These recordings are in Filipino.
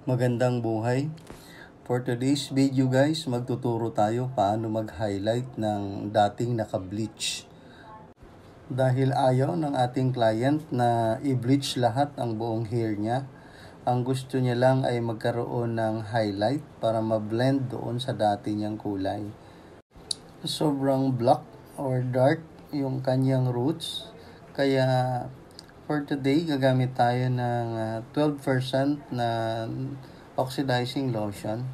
Magandang buhay. For today's video guys, magtuturo tayo paano mag-highlight ng dating naka-bleach. Dahil ayaw ng ating client na i-bleach lahat ang buong hair niya, ang gusto niya lang ay magkaroon ng highlight para ma-blend doon sa dati niyang kulay. Sobrang black or dark yung kanyang roots, kaya for today, gagamit tayo ng 12% na oxidizing lotion.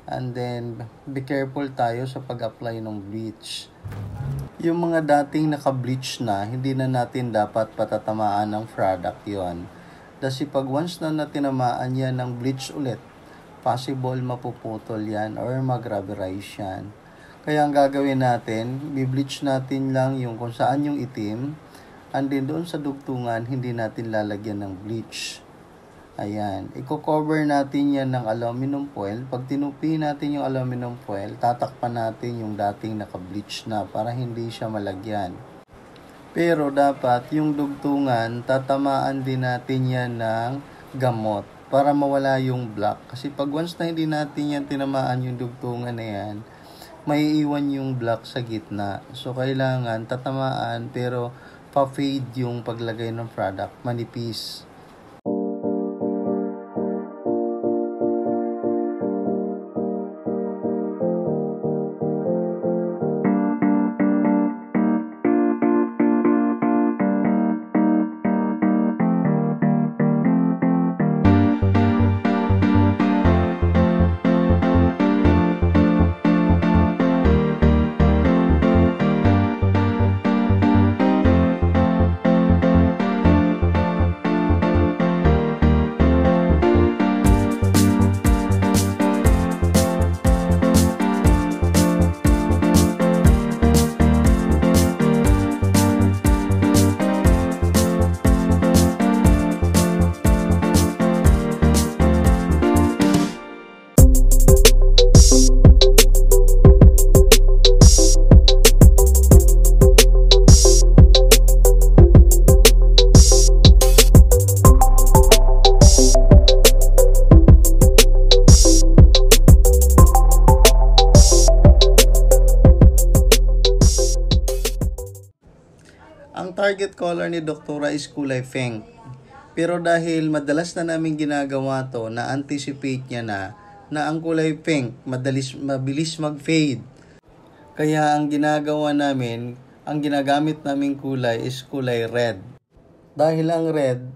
And then, be careful tayo sa pag-apply ng bleach. Yung mga dating naka-bleach na, hindi na natin dapat patatamaan ng product yon. Kasi pag once na natinamaan yan ng bleach ulit, possible mapuputol yan or mag-rubberize yan. Kaya ang gagawin natin, bi-bleach natin lang yung kung saan yung itim, and then doon sa dugtungan, hindi natin lalagyan ng bleach. Ayan. I-cover natin yan ng aluminum foil. Pag tinupi natin yung aluminum foil, tatakpan natin yung dating naka-bleach na para hindi siya malagyan. Pero dapat yung dugtungan, tatamaan din natin yan ng gamot para mawala yung black. Kasi pag once na hindi natin yan tinamaan yung dugtungan na yan, may iwan yung black sa gitna. So, kailangan tatamaan pero pa-fade yung paglagay ng product, manipis. Ang target color ni Doktora is kulay pink. Pero dahil madalas na namin ginagawa to, na-anticipate niya na ang kulay pink mabilis mag-fade. Kaya ang ginagawa namin, ang ginagamit naming kulay is kulay red. Dahil ang red,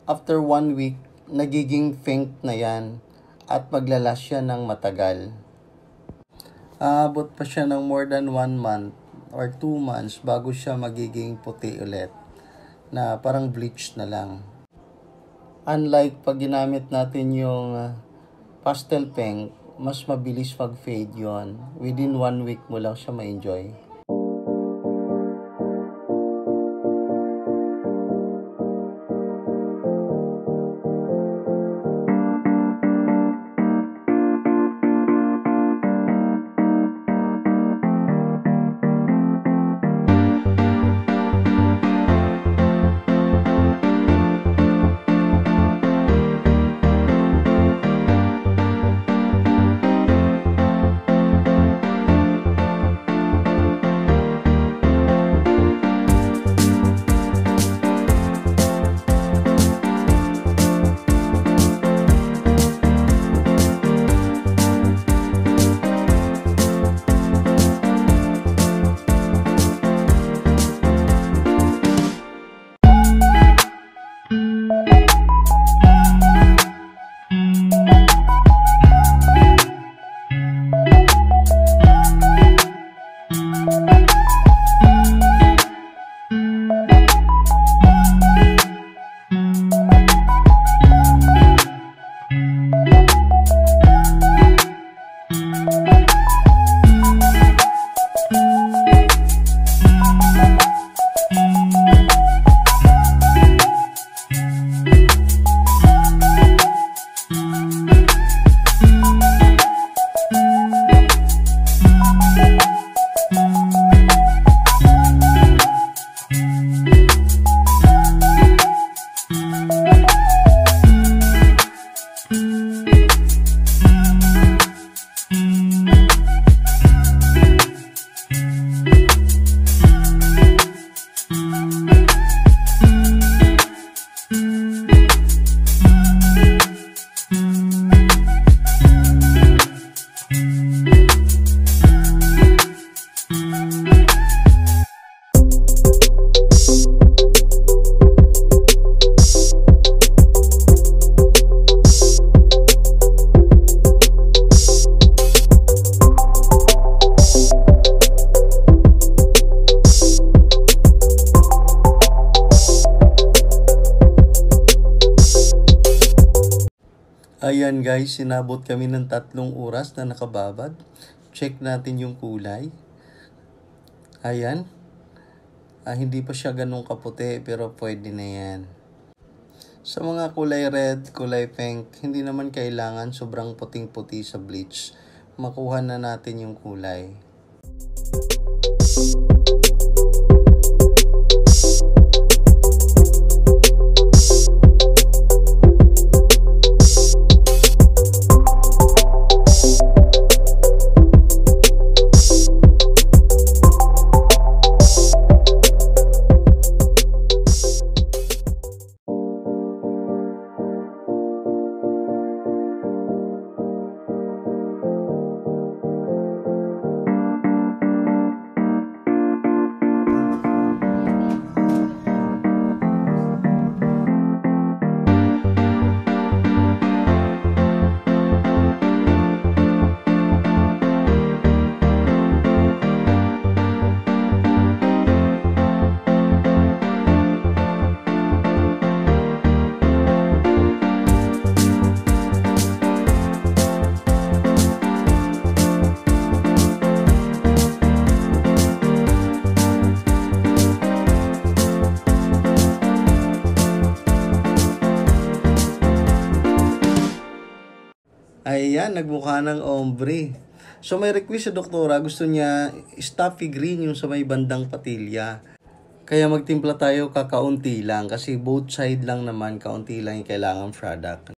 after 1 week, nagiging pink na yan at maglalas siya ng matagal. Aabot pa siya ng more than 1 month or 2 months bago siya magiging puti ulit na parang bleach na lang. Unlike pag ginamit natin yung pastel pink, mas mabilis mag-fade yon. Within 1 week mo lang siya ma-enjoy. Ayan guys, sinabot kami ng 3 oras na nakababad. Check natin yung kulay. Ayan. Hindi pa siya ganun kaputi pero pwede na yan. Sa mga kulay red, kulay pink, hindi naman kailangan sobrang puting-puti sa bleach. Makuha na natin yung kulay. Ayan, nagmukha ng ombre. So may request sa doktora, gusto niya stuffy green yung sa may bandang patilya. Kaya magtimpla tayo kakaunti lang kasi both side lang naman, kaunti lang yung kailangan product.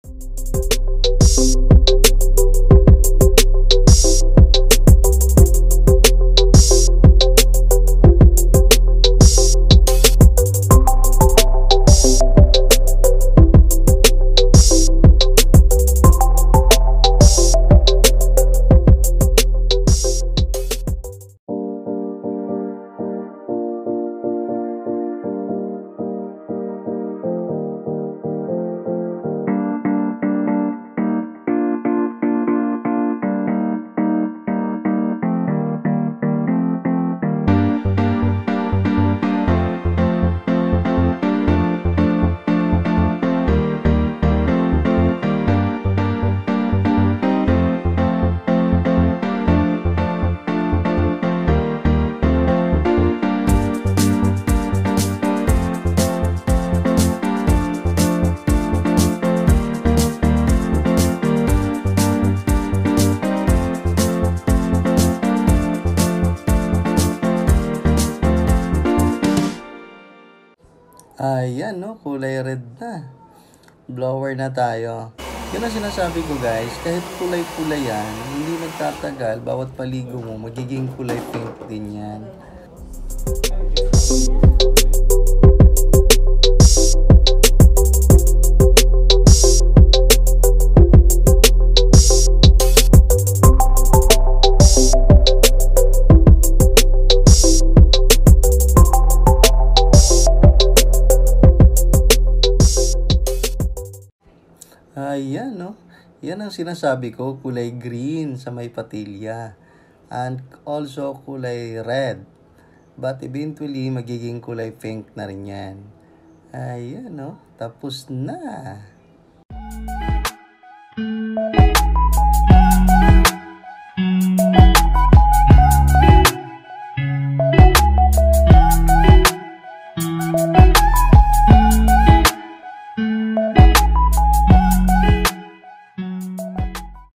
Ayan, no? Kulay red na. Blower na tayo. Yun ang sinasabi ko guys, kahit kulay-kulay yan, hindi nagtatagal, bawat paligo mo, magiging kulay pink din yan. Ayan, no? Yan ang sinasabi ko, kulay green sa may patilya. And also kulay red. But eventually, magiging kulay pink na rin yan. Ayan, no? Tapos na.